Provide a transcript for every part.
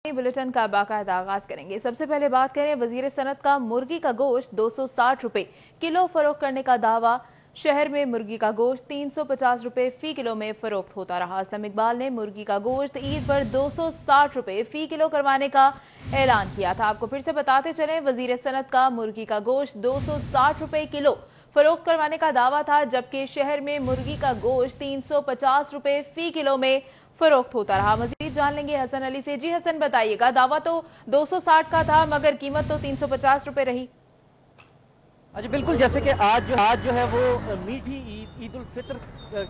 Bulletin का बाकायदा आगाज करेंगे। सबसे पहले बात करें वजीर सनत का मुर्गी का गोश्त 260 रुपए किलो फरोख्त करने का दावा। शहर में मुर्गी का गोश्त 350 रुपए फी किलो में फरोख्त होता रहा। असलम इकबाल ने मुर्गी का गोश्त ईद पर 260 रुपए फी किलो करवाने का ऐलान किया था। आपको फिर से बताते चलें, वजीर सनत का मुर्गी का गोश्त 260 रुपए किलो फरोख्त करवाने का दावा था, जबकि शहर में मुर्गी का गोश्त 350 रुपए फी किलो में फरोख्त होता रहा। मजीद जान लेंगे हसन अली से। जी हसन, बताइएगा, दावा तो 260 का था मगर कीमत तो 350 रुपए रही। अच्छा, बिल्कुल, जैसे कि आज जो है वो मीठी ईद उल फितर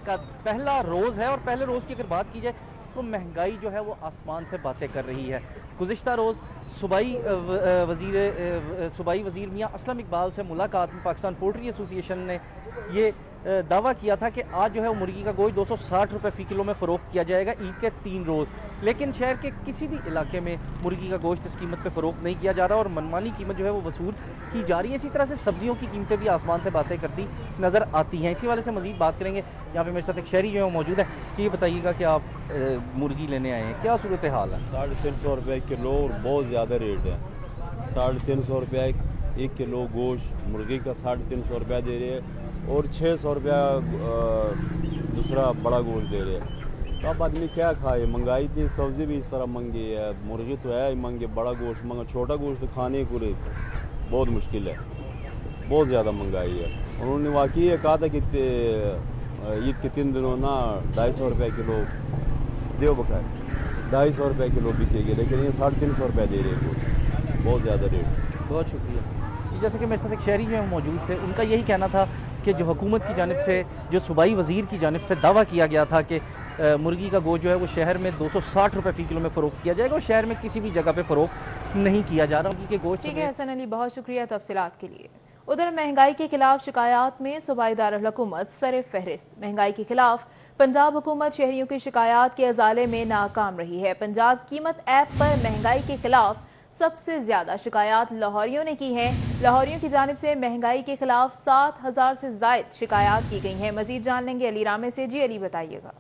का पहला रोज़ है और पहले रोज़ की अगर बात की जाए तो महंगाई जो है वो आसमान से बातें कर रही है। गुज़िश्ता रोज़ सूबाई वज़ीर मियाँ असलम इकबाल से मुलाकात में पाकिस्तान पोल्ट्री एसोसिएशन ने ये दावा किया था कि आज जो है वो मुर्गी का गोश्त 260 रुपए फ़ी किलो में फ़रोख्त किया जाएगा ईद के 3 रोज़। लेकिन शहर के किसी भी इलाके में मुर्गी का गोश्त इस कीमत पे फ़रोख्त नहीं किया जा रहा और मनमानी कीमत जो है वो वसूल की जा रही है। इसी तरह से सब्जियों की कीमतें भी आसमान से बातें करती नज़र आती हैं। इसी वाले से मज़ीद बात करेंगे। यहाँ पे मेरे साथ एक शहरी जो है वो मौजूद है। कि ये बताइएगा कि आप मुर्गी लेने आए हैं, क्या सूरत हाल है? 350 रुपये किलो और बहुत ज़्यादा रेट है। 350 रुपया एक किलो गोश्त मुर्गी का 350 रुपया दे रहे हैं और 600 रुपया दूसरा बड़ा गोश्त दे रहे हैं। तो अब आदमी क्या खाए? महंगाई थी, सब्ज़ी भी इस तरह महंगी है, मुर्गी तो है ही महंगी, बड़ा गोश्त महंगा, छोटा गोश्त तो खाने को बहुत मुश्किल है, बहुत ज़्यादा महंगाई है। उन्होंने वाकई ये कहा था कि ईद के 3 दिनों ना 250 रुपये किलो देव बकाए 250 रुपये किलो बिकेगी, लेकिन ये 350 रुपया दे रहे हैं, बहुत ज़्यादा रेट। बहुत शुक्रिया। जैसे कि मेरे साथ एक शहरी जो है मौजूद थे, उनका यही कहना था कि जो हुकूमत की जानिब से, जो सूबाई वज़ीर की जानिब से दावा किया गया था कि मुर्गी का गोश्त जो है वो शहर में 260 रुपए फ़ी किलो में फ़रोख्त किया जाएगा और शहर में किसी भी जगह पे फ़रोख्त नहीं किया जा रहा मुर्गी के गोश्त। ठीक है हसन अली, बहुत शुक्रिया तफसीलात के लिए। उधर महंगाई के खिलाफ शिकायत में सूबाई दारुल हुकूमत सर फहरिस्त। महंगाई के खिलाफ पंजाब हुकूमत शहरियों की शिकायत के अजाले में नाकाम रही है। पंजाब कीमत ऐप पर महंगाई के खिलाफ सबसे ज्यादा शिकायत लाहौरियों ने की हैं। लाहौरियों की जानिब से महंगाई के खिलाफ 7000 से जायद शिकायत की गई हैं। मजीद जान लेंगे अली रामे से। जी अली, बताइएगा।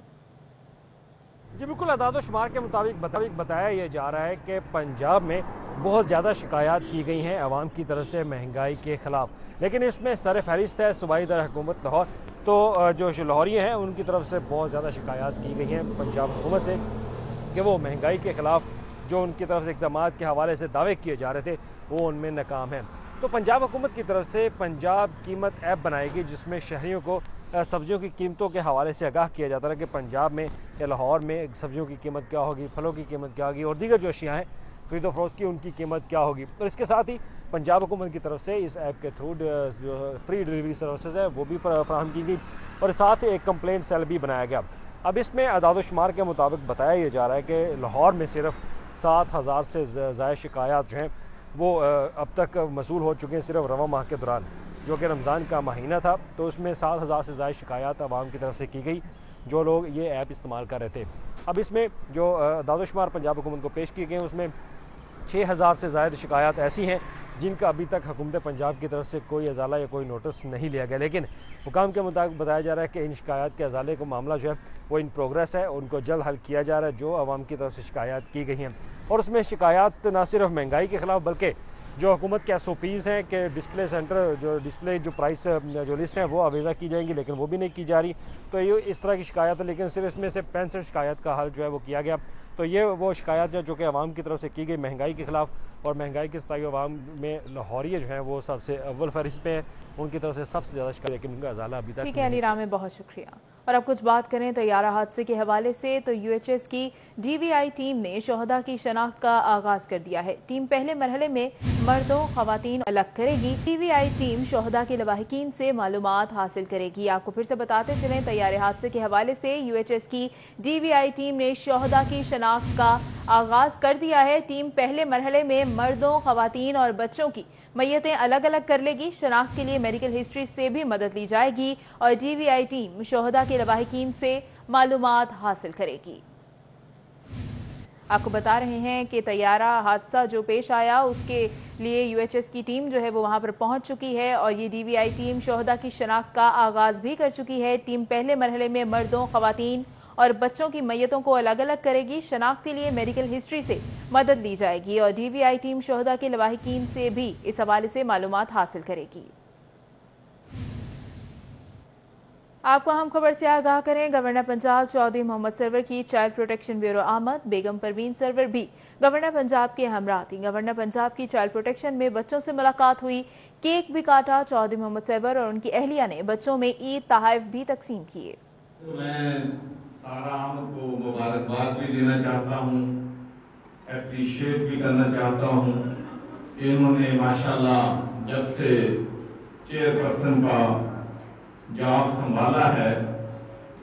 जी बिल्कुल, अदाद शुमार के मुताबिक बताया यह जा रहा है कि पंजाब में बहुत ज़्यादा शिकायत की गई हैं आवाम की तरफ से महंगाई के ख़िलाफ़, लेकिन इसमें सर फहरिस्त है सूबाई दारुल हुकूमत लाहौर। तो जो लाहौरी हैं उनकी तरफ से बहुत ज़्यादा शिकायत की गई हैं पंजाब हुकूमत से कि वो महंगाई के ख़िलाफ़ जो उनकी तरफ से इक़दाम के हवाले से दावे किए जा रहे थे वो उनमें नाकाम हैं। तो पंजाब हुकूमत की तरफ से पंजाब कीमत ऐप बनाएगी जिसमें शहरियों को सब्जियों की कीमतों के हवाले से आगाह किया जाता है कि पंजाब में या लाहौर में सब्जियों की कीमत क्या होगी, फलों की कीमत क्या होगी और दीगर जो अशिया हैं खरीदो फरोख्त की उनकी कीमत क्या होगी। और इसके साथ ही पंजाब हुकूमत की तरफ से इस ऐप के थ्रू जो फ्री डिलीवरी सर्विसेज है वो भी फराहम की गई और साथ ही एक कंप्लेंट सेल भी बनाया गया। अब इसमें अदाद शुमार के मुताबिक बताया यह जा रहा है कि लाहौर में सिर्फ 7000 से ज़ायद शिकायत जो हैं वो अब तक मसूल हो चुके हैं सिर्फ रवा माह के दौरान, जो कि रमज़ान का महीना था। तो उसमें 7000 से ज़ायद शिकायत आवाम की तरफ से की गई जो लोग ये ऐप इस्तेमाल कर रहे थे। अब इसमें जो अदाद शुमार पंजाब हुकूमत को पेश किए गए उसमें 6000 से ज़ायद शिकायत ऐसी हैं जिनका अभी तक हुकूमत पंजाब की तरफ से कोई अजाला या कोई नोटिस नहीं लिया गया, लेकिन हुकाम के मुताबिक बताया जा रहा है कि इन शिकायत के अजाले को मामला जो है वो इन प्रोग्रेस है, उनको जल्द हल किया जा रहा है जो आवाम की तरफ से शिकायत की गई हैं। और उसमें शिकायत न सिर्फ महंगाई के ख़िलाफ़ बल्कि जो हुकूमत के SOPs हैं कि डिस्प्ले सेंटर जो प्राइस जो लिस्ट है वो आवेज़ा की जाएंगी, लेकिन वो भी नहीं की जा रही। तो ये इस तरह की शिकायत है, लेकिन सिर्फ इसमें से 65 शिकायत का हल जो है वो किया गया। तो ये वो शिकायत है जो कि आवाम की तरफ से की गई महंगाई के ख़िलाफ़, और महंगाई के सताई आवाम में लाहौरिया जो है वो सबसे अव्वल फहरिस्त पे है, उनकी तरफ से सबसे ज़्यादा शिकायत, लेकिन उनका अजाला अभी तक। ठीक है अली रामे, बहुत शुक्रिया। और अब कुछ बात करें तैयारा हादसे के हवाले से, तो UHS की DVI टीम ने शोहदा की शनाख्त का आगाज कर दिया है। टीम पहले मरहले में मर्दों खवातीन अलग करेगी। DVI टीम शोहदा के लवाहिकीन से मालूमात हासिल करेगी। आपको फिर से बताते चलें, तैयारे हादसे के हवाले से UHS की DVI टीम ने शोहदा की शनाख्त का आगाज कर दिया है। टीम पहले मरहले में मर्दों, खवातीन और बच्चों की मैयतें अलग अलग कर लेगी। शनाख्त के लिए मेडिकल हिस्ट्री से भी मदद ली जाएगी और DVI टीम शोहदा के लवाहिकीन से मालूमात हासिल करेगी। आपको बता रहे हैं कि तैयारा हादसा जो पेश आया उसके लिए UHS की टीम जो है वो वहां पर पहुंच चुकी है और ये DVI टीम शोहदा की शनाख्त का आगाज भी कर चुकी है। टीम पहले मरहले में मर्दों, खवातीन اور بچوں کی میتوں کو الگ الگ کرے گی۔ شناخت کے لیے میڈیکل ہسٹری سے مدد لی جائے گی اور DVI ٹیم شہداء کے لواحقین سے بھی اس حوالے سے معلومات حاصل کرے گی۔ آپ کو اہم خبر سے آگاہ کریں، گورنر پنجاب چودھری محمد سرور کی چائلڈ پروٹیکشن بیورو آمد۔ بیگم پروین سرور بھی گورنر پنجاب کے ہمراہ تھی۔ گورنر پنجاب کی چائلڈ پروٹیکشن میں بچوں سے ملاقات ہوئی، کیک بھی کاٹا۔ چودھری محمد سرور اور ان کی اہلیہ نے بچوں میں عید تحائف بھی تقسیم کیے۔ میں سارا آمد کو مبارکباد بھی دینا چاہتا ہوں، اپریشیٹ بھی کرنا چاہتا ہوں۔ انہوں نے ماشاءاللہ جب سے چیئرپرسن کا جاب سنبھالا ہے،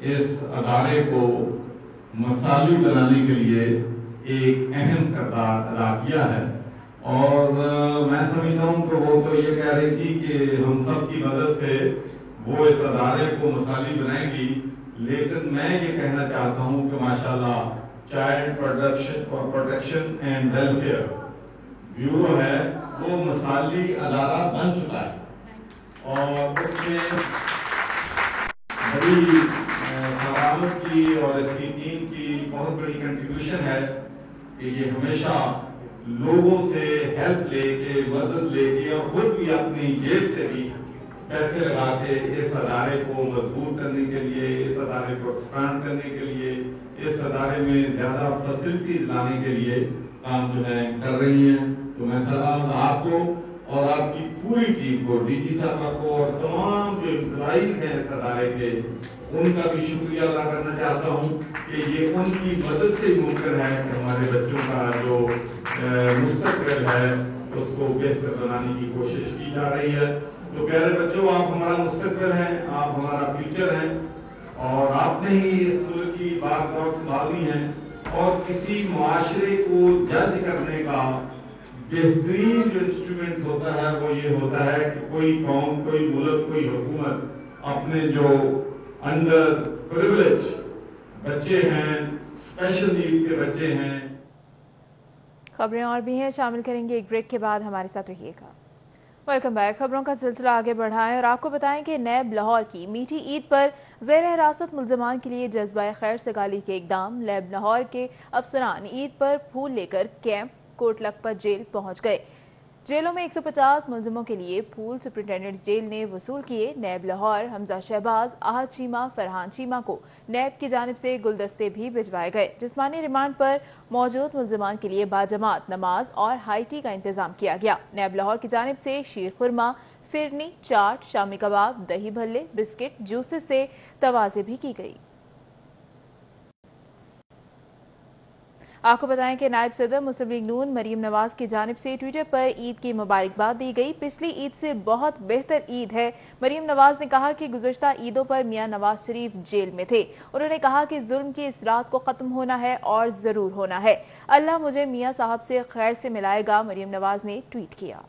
اس ادارے کو مثالی بنانے کے لیے ایک اہم کردار ادا کیا ہے، اور میں سمجھتا ہوں کہ وہ تو یہ کہہ رہی تھی کہ ہم سب کی مدد سے وہ اس ادارے کو مثالی بنائیں گی، لیکن میں یہ کہنا چاہتا ہوں کہ ماشاءاللہ child protection and welfare bureau ہے وہ مثالی ادارہ بن چکا ہے، اور اس میں بڑی سلامت کی اور اس کی ٹیم کی بہت بڑی کنٹریبیوشن ہے کہ یہ ہمیشہ لوگوں سے ہیلپ لے کے، مدد لے کے، اور خود بھی اپنی جیب سے بھی پیسے لگا کے اس ادارے کو مضبوط کرنے کے لیے، اس ادارے کو ایکسپینڈ کرنے کے لیے، اس ادارے میں زیادہ فیسلٹیز لانے کے لیے کام جو ہے کر رہی ہیں۔ تو میں سلام آپ کو اور آپ کی پوری ٹیم کو، ڈی جی صاحبہ کو، اور تمام جو امپلائیز ہیں اس ادارے کے، ان کا بھی شکریہ ادا کرنا چاہتا ہوں کہ یہ ان کی مدد سے ممکن ہے کہ ہمارے بچوں کا جو مستقبل ہے اس کو بہتر بنانے کی کوشش کی جا رہی ہے۔ تو پیارے بچوں، آپ ہمارا مستقبل ہیں، آپ ہمارا فیوچر ہیں، اور آپ نے ہی اس ملک کی بات اور سنبھالنی ہے، اور کسی معاشرے کو جج کرنے کا بہترین جو انسٹرومنٹ ہوتا ہے وہ یہ ہوتا ہے کہ کوئی قوم، کوئی ملک، کوئی حکومت اپنے جو انڈر پریولیج بچے ہیں، اسپیشل نیڈ کے بچے ہیں۔ خبریں اور بھی ہیں، شامل کریں گے ایک بریک کے بعد، ہمارے ساتھ رہیے گا۔ Welcome back. خبروں کا سلسلہ آگے بڑھائیں اور آپ کو بتائیں کہ نیب لاہور کی میٹھی عید پر زیر حراست ملزمان کے لیے جذبہ خیر سگالی کے اقدام۔ نیب لاہور کے افسران عید پر پھول لے کر کیمپ کوٹ لکھپت جیل پہنچ گئے۔ جیلوں میں 150 ملزموں کے لیے پھول سپرنٹینڈنٹ جیل نے وصول کیے۔ نیب لاہور حمزہ شہباز، احد چیمہ، فرحان چیمہ کو نیب کی جانب سے گلدستے بھی بھجوائے گئے۔ جسمانی ریمانڈ پر موجود ملزمان کے لیے باجماعت نماز اور ہائی ٹی کا انتظام کیا گیا۔ نیب لاہور کی جانب سے شیر خورما، فرنی، چاٹ، شامی کباب، دہی بھلے، بسکٹ، جوسز سے توازے بھی کی گئی۔ آپ کو بتائیں کہ نائب صدر مسلم لیگ نون مریم نواز کی جانب سے ٹویٹر پر عید کی مبارکباد دی گئی۔ پچھلی عید سے بہت بہتر عید ہے۔ مریم نواز نے کہا کہ گزشتہ عیدوں پر میاں نواز شریف جیل میں تھے۔ انہوں نے کہا کہ ظلم کی اس رات کو ختم ہونا ہے اور ضرور ہونا ہے۔ اللہ مجھے میاں صاحب سے خیر سے ملائے گا، مریم نواز نے ٹویٹ کیا۔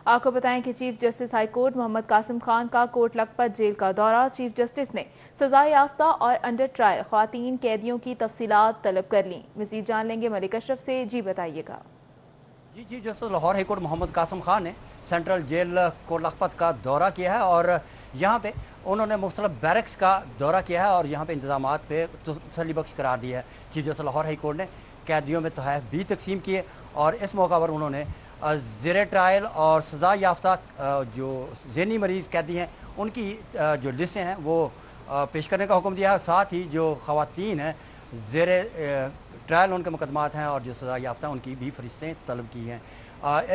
آپ کو بتائیں کہ chief justice high court Muhammad Qasim Khan کا کوٹ لکھپت جیل کا دورہ۔ چیف جسٹس نے سزا یافتہ اور انڈر ٹرائل خواتین قیدیوں کی تفصیلات طلب کر لیں۔ مزید جان لیں گے ملک اشرف سے، جی بتائیے گا۔ Chief justice Lahore high court Muhammad Qasim Khan نے سینٹرل جیل کوٹ لکھپت کا دورہ کیا ہے، اور یہاں پہ انہوں نے مختلف بیرکس کا دورہ کیا ہے اور یہاں پہ انتظامات پہ تسلی بخش قرار دیا ہے۔ Chief justice Lahore high court نے قیدیوں میں تحائف بھی تقسیم کیے، اور اس موقع پر انہوں نے زیر ٹرائل اور سزا یافتہ جو ذہنی مریض قیدی ہیں ان کی جو لسٹیں ہیں وہ پیش کرنے کا حکم دیا ہے۔ ساتھ ہی جو خواتین ہیں زیر ٹرائل ان کے مقدمات ہیں اور جو سزا یافتہ ان کی بھی فہرستیں طلب کی ہیں۔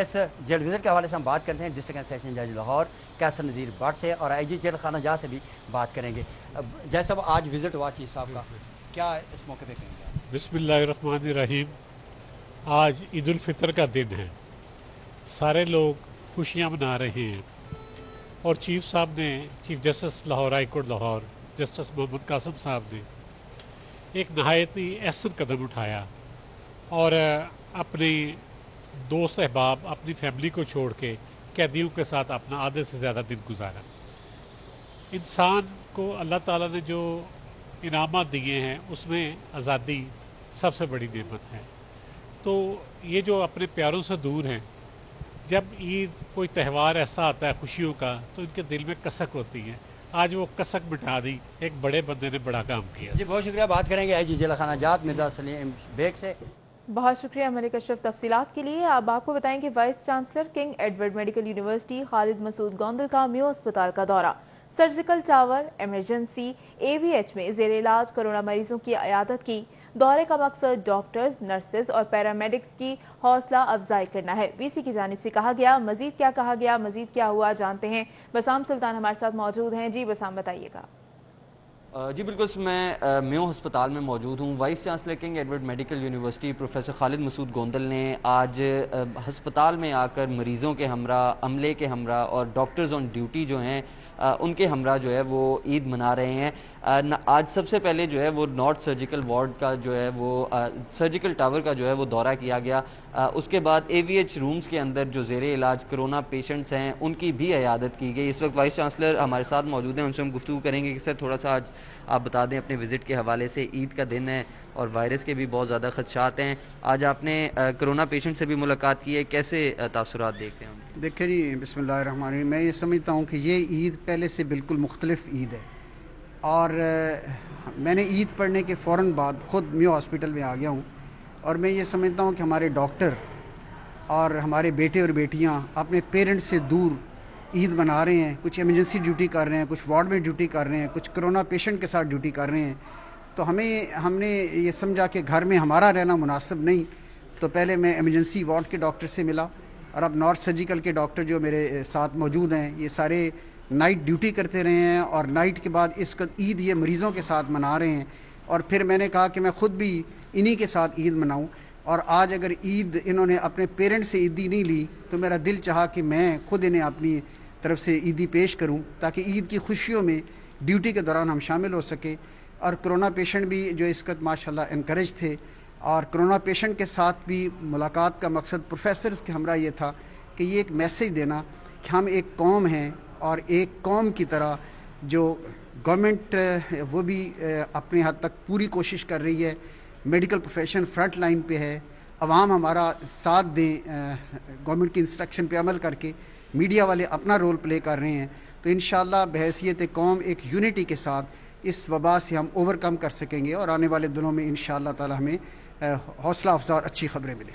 اس جیل وزٹ کے حوالے سے ہم بات کرتے ہیں ڈسٹرکٹ اینڈ سیشن جج لاہور کیسر نذیر بٹ سے، اور آئی جی جیل خانہ جہاں سے بھی بات کریں گے۔ جیسا آج وزٹ ہوا چیف صاحب کا، کیا اس موقع پہ کہیں گے؟ بسم اللہ الرحمن الرحیم۔ آج عید الفطر کا دن ہے، سارے لوگ خوشیاں منا رہے ہیں، اور چیف صاحب نے، chief justice Lahore high court Lahore justice Muhammad Qasim صاحب نے ایک نہایت ہی احسن قدم اٹھایا، اور اپنے دوست احباب، اپنی فیملی کو چھوڑ کے قیدیوں کے ساتھ اپنا آدھے سے زیادہ دن گزارا۔ انسان کو اللہ تعالیٰ نے جو انعامات دیے ہیں اس میں آزادی سب سے بڑی نعمت ہے۔ تو یہ جو اپنے پیاروں سے دور ہیں، جب عید کوئی تہوار ایسا آتا ہے خوشیوں کا، تو ان کے دل میں کسک ہوتی ہے۔ आज वो कसक मिटा दी। एक बड़े बंदे ने बड़ा काम किया। जी बहुत शुक्रिया। बात करेंगे IG जिला खाना जात मिर्जा सलीम बेग से। बहुत शुक्रिया मलिक अशरफ तफसीलात के लिए। अब आपको बताएं कि vice chancellor King Edward Medical University Khalid Masood Gondal का मेयो अस्पताल का दौरा, सर्जिकल टावर, इमरजेंसी, AVH में जेर इलाज कोरोना मरीजों की अयादत की। दौरे का मकसद डॉक्टर्स, नर्सेज और पैरामेडिक्स की हौसला अफजाई करना है, VC की जानिब से कहा गया। मजीद क्या कहा गया, मजीद क्या हुआ, जानते हैं। बसाम सुल्तान हमारे साथ मौजूद हैं। जी बसाम, बताइएगा। जी बिल्कुल, मैं मेयो अस्पताल में मौजूद हूँ। Vice chancellor King Edward Medical University professor Khalid Masood Gondal ने आज अस्पताल में आकर मरीज़ों के हमरा, अमले के हमरा और डॉक्टर्स ऑन ड्यूटी जो हैं उनके हमरा जो है वो ईद मना रहे हैं। आज सबसे पहले जो है वो नॉर्थ सर्जिकल वार्ड का जो है वो सर्जिकल टावर का जो है वो दौरा किया गया। उसके बाद AVH रूम्स के अंदर जो ज़ेरे इलाज कोरोना पेशेंट्स हैं उनकी भी अयादत की गई। इस वक्त वाइस चांसलर हमारे साथ मौजूद हैं, उनसे हम गुफ्तगू करेंगे कि सर थोड़ा सा आज आप बता दें अपने विज़िट के हवाले से। ईद का दिन है और वायरस के भी बहुत ज़्यादा खदशात हैं। आज आपने कोरोना पेशेंट से भी मुलाकात की है, कैसे तासुरात देखते हैं? देखिए जी, बिस्मिल्लाहिर्रहमानिर्रहीम। मैं ये समझता हूँ कि ये ईद पहले से बिल्कुल मुख्तलिफ ईद है और मैंने ईद पढ़ने के फ़ौरन बाद ख़ुद मेयो हॉस्पिटल में आ गया हूँ और मैं ये समझता हूँ कि हमारे डॉक्टर और हमारे बेटे और बेटियाँ अपने पेरेंट्स से दूर ईद मना रहे हैं। कुछ इमरजेंसी ड्यूटी कर रहे हैं, कुछ वार्ड में ड्यूटी कर रहे हैं, कुछ कोरोना पेशेंट के साथ ड्यूटी कर रहे हैं। तो हमने ये समझा कि घर में हमारा रहना मुनासिब नहीं, तो पहले मैं इमरजेंसी वार्ड के डॉक्टर से मिला और अब नॉर्थ सर्जिकल के डॉक्टर जो मेरे साथ मौजूद हैं ये सारे नाइट ड्यूटी करते रहे हैं और नाइट के बाद इस ईद ये मरीज़ों के साथ मना रहे हैं। और फिर मैंने कहा कि मैं ख़ुद भी इन्हीं के साथ ईद मनाऊं और आज अगर ईद इन्होंने अपने पेरेंट्स से ईदी नहीं ली तो मेरा दिल चाहा कि मैं ख़ुद इन्हें अपनी तरफ से ईदी पेश करूं ताकि ईद की खुशियों में ड्यूटी के दौरान हम शामिल हो सके। और कोरोना पेशेंट भी जो इस वक्त माशाल्लाह इनकरेज थे और कोरोना पेशेंट के साथ भी मुलाकात का मकसद प्रोफेसर्स के हमरा ये था कि ये एक मैसेज देना कि हम एक कौम हैं और एक कौम की तरह जो गवर्नमेंट वो भी अपने हद तक पूरी कोशिश कर रही है, मेडिकल प्रोफेशन फ्रंट लाइन पे है, अवाम हमारा साथ दें गवर्नमेंट की इंस्ट्रक्शन पे अमल करके, मीडिया वाले अपना रोल प्ले कर रहे हैं। तो इंशाअल्लाह बहैसियत कौम एक यूनिटी के साथ इस वबा से हम ओवरकम कर सकेंगे और आने वाले दिनों में इंशाअल्लाह ताला हमें हौसला अफजा और अच्छी खबरें मिलें।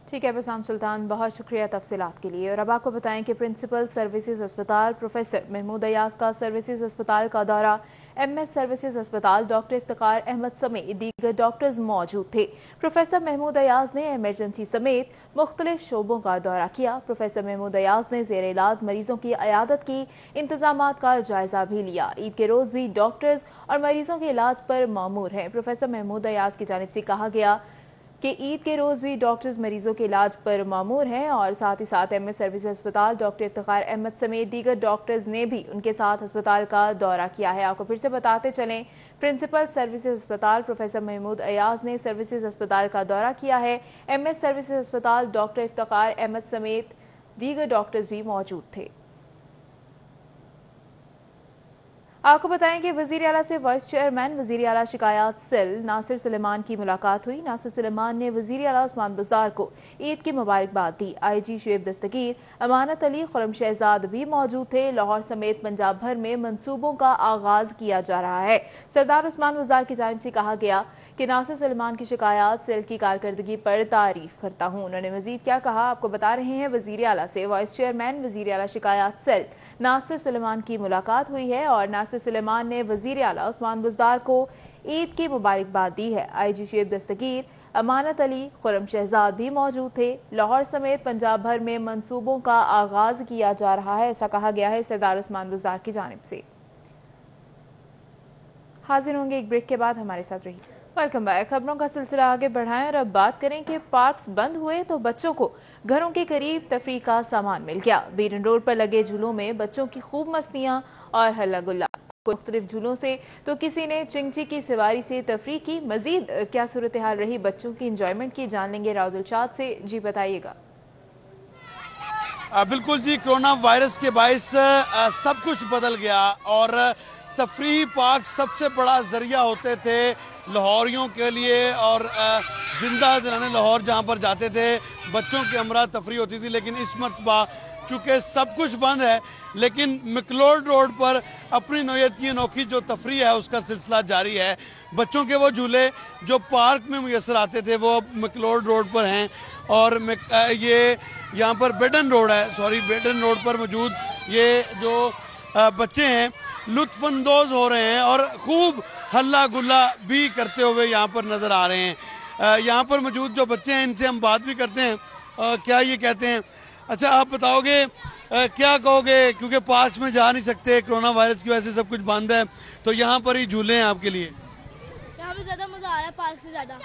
ठीक है बसाम सुल्तान, बहुत शुक्रिया तफसीलात के लिए। और अब आपको बताएं कि प्रिंसिपल सर्विसेज अस्पताल प्रोफेसर महमूद अयाज का सर्विसेज अस्पताल का दौरा, MS सर्विसेज अस्पताल डॉक्टर इफ्तिकार अहमद समेत दीगर डॉक्टर्स मौजूद थे। प्रोफेसर महमूद अयाज ने इमरजेंसी समेत मुख्तलिफ शोबों का दौरा किया। प्रोफेसर महमूद अयाज ने जेर इलाज मरीजों की अयादत की, इंतजामात का जायजा भी लिया। ईद के रोज भी डॉक्टर्स और मरीजों के इलाज पर मामूर हैं। प्रोफेसर महमूद अयाज की जानिब से कहा गया कि ईद के रोज़ भी डॉक्टर्स मरीजों के इलाज पर मामूर हैं और साथ ही साथ MS सर्विस अस्पताल डॉक्टर इफ्तिकार अहमद समेत दीगर डॉक्टर्स ने भी उनके साथ अस्पताल का दौरा किया है। आपको फिर से बताते चलें, प्रिंसिपल सर्विसेज अस्पताल प्रोफेसर महमूद अयाज ने सर्विसेज अस्पताल का दौरा किया है। MS सर्विसेज अस्पताल डॉक्टर इफ्तिकार अहमद समेत दीगर डॉक्टर्स भी मौजूद थे। आपको बताएं कि वज़ीर आला से वाइस चेयरमैन वज़ीर आला शिकायत सेल नासिर सुलेमान की मुलाकात हुई। नासिर सुलेमान ने वज़ीर आला उस्मान बुज़दार को ईद की मुबारकबाद दी। IG शुएब दस्तगीर, अमानत अली, खुरम शहजाद भी मौजूद थे। लाहौर समेत पंजाब भर में मंसूबों का आगाज किया जा रहा है। सरदार उस्मान बुज़दार की जानिब से कहा गया कि नासिर सुलेमान की शिकायत सेल की कारकर्दगी पर तारीफ करता हूँ। उन्होंने मजीद क्या कहा आपको बता रहे हैं। वज़ीर आला से वाइस चेयरमैन वज़ीर आला शिकायत सेल नासिर सुलेमान की मुलाकात हुई है और नासिर सुलेमान ने वज़ीर आला उस्मान बुज़दार को ईद की मुबारकबाद दी है। IG शुएब दस्तगीर, अमानत अली, खुरम शहजाद भी मौजूद थे। लाहौर समेत पंजाब भर में मंसूबों का आगाज किया जा रहा है, ऐसा कहा गया है सरदार उस्मान बुज़दार की जानिब से। हाजिर होंगे एक ब्रेक के बाद, हमारे साथ रहिए। Welcome back. खबरों का सिलसिला आगे बढ़ाएं और अब बात करें कि पार्क्स बंद हुए तो बच्चों को घरों के करीब तफरीह का सामान मिल गया। बीरन रोड पर लगे झूलों में बच्चों की खूब मस्तियां और हल्ला गुल्ला। मुख्तलिफ झूलों से तो किसी ने चिंगची की सवारी से तफरीह की। मजीद क्या सूरत हाल रही बच्चों की इंजॉयमेंट की, जान लेंगे राउदुल शाद से। जी बताइएगा। बिल्कुल जी, कोरोना वायरस के बायस सब कुछ बदल गया और तफरीह पार्क सबसे बड़ा जरिया होते थे लाहौरियों के लिए और जिंदा दिलाने लाहौर जहाँ पर जाते थे बच्चों की हमरा तफरीह होती थी। लेकिन इस मरतबा چونکہ سب کچھ بند ہے، لیکن مکلوڈ روڈ پر اپنی نوعیت کی انوکھی جو تفریح ہے اس کا سلسلہ جاری ہے۔ بچوں کے وہ جھولے جو پارک میں میسر آتے تھے وہ اب مکلوڈ روڈ پر ہیں، اور یہ یہاں پر بیڈن روڈ پر موجود یہ جو بچے ہیں لطف اندوز ہو رہے ہیں اور خوب ہلا گلا بھی کرتے ہوئے یہاں پر نظر آ رہے ہیں۔ یہاں پر موجود جو بچے ہیں ان سے ہم بات بھی کرتے ہیں، کیا یہ کہتے ہیں۔ اچھا آپ بتاؤ گے کیا کہو گے، کیونکہ پارکس میں جا نہیں سکتے کرونا وائرس کی وجہ سے سب کچھ بند ہے، تو یہاں پر ہی جھولے ہیں آپ کے لیے؟ یہاں پہ زیادہ مزہ آ رہا ہے پارک سے زیادہ،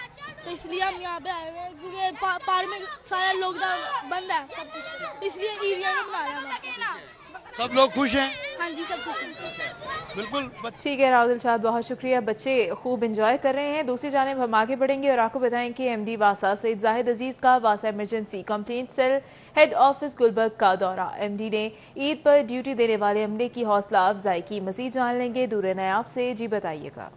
تو اس لیے ہم یہاں پہ آئے ہوئے ہیں، کیونکہ پارک میں سارا لاک ڈاؤن بند ہے سب کچھ، اس لیے ایریا میں بنا رہے ہیں۔ سب لوگ خوش ہیں؟ ہاں جی سب خوش ہیں بالکل۔ ٹھیک ہے راؤ دلشاد، بہت شکریہ، بچے خوب انجوائے کر رہے ہیں۔ دوسری جانب ہم آگے بڑھیں گے اور آپ کو بتائیں کہ ایم ڈی واسا سید زاہد عزیز کا واسا emergency complaint cell head office Gulberg کا دورہ۔ ایم ڈی نے عید پر ڈیوٹی دینے والے عملے کی حوصلہ افزائی کی، مزید جان لیں گے دور نیاب سے، جی بتائیے گا۔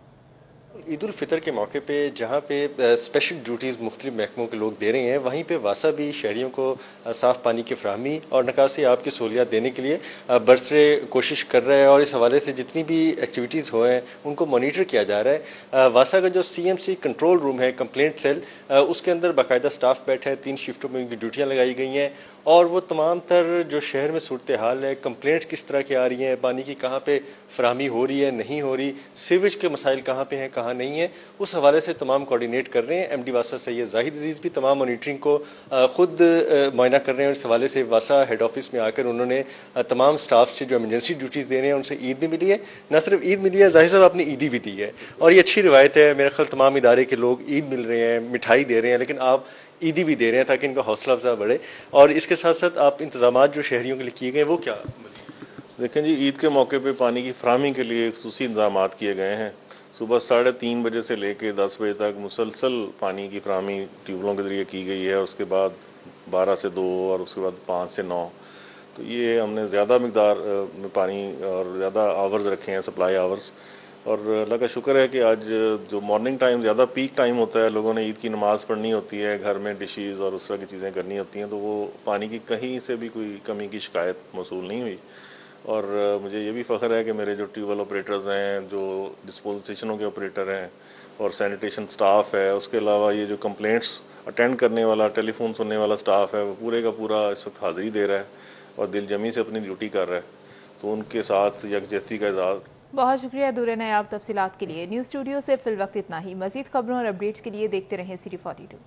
عید الفطر کے موقع پہ جہاں پہ اسپیشل ڈیوٹیز مختلف محکموں کے لوگ دے رہے ہیں، وہیں پہ واسا بھی شہریوں کو صاف پانی کی فراہمی اور نکاسی آب کی سہولیات دینے کے لیے برسرے کوشش کر رہا ہے، اور اس حوالے سے جتنی بھی ایکٹیویٹیز ہوئے ہیں ان کو مانیٹر کیا جا رہا ہے۔ واسا کا جو C M C control room ہے کمپلینٹ سیل، اس کے اندر باقاعدہ سٹاف بیٹھا ہے، 3 شفٹوں میں ان کی ڈیوٹیاں لگائی گئی ہیں، اور وہ تمام تر جو شہر میں صورتحال ہے، کمپلینٹس کس طرح کی آ رہی ہیں، پانی کی کہاں پہ فراہمی ہو رہی ہے نہیں ہو رہی، سیویج کے مسائل کہاں پہ ہیں کہاں نہیں ہیں، اس حوالے سے تمام کوارڈینیٹ کر رہے ہیں۔ ایم ڈی واسا سید زاہد عزیز بھی تمام مانیٹرنگ کو خود معائنہ کر رہے ہیں، اور اس حوالے سے واسا ہیڈ آفس میں آ کر انہوں نے تمام سٹاف سے جو ایمرجنسی ڈیوٹیز دے رہے ہیں ان سے عید بھی ملی ہے، نہ صرف عید ملی ہے، ظاہر صاحب اپنی عیدی بھی دی ہے، اور یہ اچھی روایت ہے۔ میرے خیال تمام ادارے کے لوگ عید مل رہے ہیں، مٹھائی دے رہے ہیں، لیکن آپ عیدی بھی دے رہے ہیں تاکہ ان کا حوصلہ افزا بڑھے، اور اس کے ساتھ ساتھ آپ انتظامات جو شہریوں کے لیے کیے گئے وہ کیا؟ دیکھیں جی، عید کے موقع پہ پانی کی فراہمی کے لیے خصوصی انتظامات کیے گئے ہیں۔ صبح 3:30 بجے سے لے کے 10 بجے تک مسلسل پانی کی فراہمی ٹیوبلوں کے ذریعے کی گئی ہے، اس کے بعد 12 سے 2 اور اس کے بعد 5 سے 9، تو یہ ہم نے زیادہ مقدار میں پانی اور زیادہ آورز رکھے ہیں، سپلائی آورز، اور اللہ کا شکر ہے کہ آج جو مارننگ ٹائم زیادہ پیک ٹائم ہوتا ہے، لوگوں نے عید کی نماز پڑھنی ہوتی ہے، گھر میں ڈشز اور اس طرح کی چیزیں کرنی ہوتی ہیں، تو وہ پانی کی کہیں سے بھی کوئی کمی کی شکایت موصول نہیں ہوئی۔ اور مجھے یہ بھی فخر ہے کہ میرے جو ٹیوب ویل آپریٹرز ہیں، جو ڈسپوزل اسٹیشنوں کے آپریٹر ہیں اور سینیٹیشن سٹاف ہے، اس کے علاوہ یہ جو کمپلینٹس اٹینڈ کرنے والا، ٹیلی فون سننے والا سٹاف ہے، وہ پورے کا پورا اس وقت حاضری دے رہا ہے اور دل جمی سے اپنی ڈیوٹی کر رہا ہے، تو ان کے ساتھ یکجہتی کا اظہار۔ بہت شکریہ دور نیاب تفصیلات کے لیے۔ نیوز اسٹوڈیو سے فی الوقت اتنا ہی، مزید خبروں اور اپڈیٹس کے لیے دیکھتے رہیں City 42۔